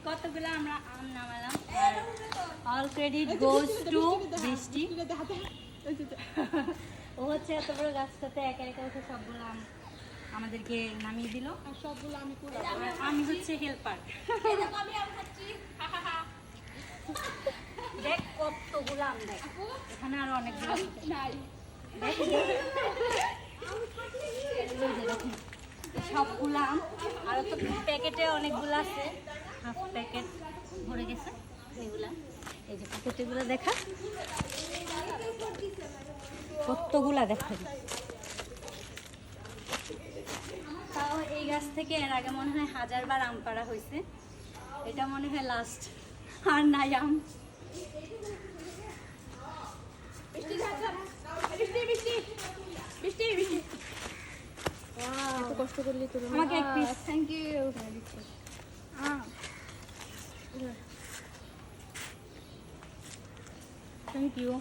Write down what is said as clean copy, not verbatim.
কতগুলো আমরা আম নামালাম। All credit goes to বৃষ্টি। ও হচ্ছে এত বড় গাছটাতে একা একা উঠে সবগুলো আম আমাদেরকে নামিয়ে দিল। আর সবগুলো আমি হচ্ছে হেল্পার। দেখ কতগুলো আম, দেখ এখানে আরো অনেকগুলো সবগুলো আম। আরো তো প্যাকেটে অনেকগুলো আছে, হাফ প্যাকেট ভরে গেছে এগুলা। এই যে প্যাকেটগুলো দেখা কতগুলা দেখা। তাও এই গাছ থেকে এর আগে মনে হয় 1000 বার আম পাড়া হয়েছে, এটা মনে হয় লাস্ট, আর নাই আম। কষ্ট করলি তোর আমাকে এক piece. Thank you. Thank you.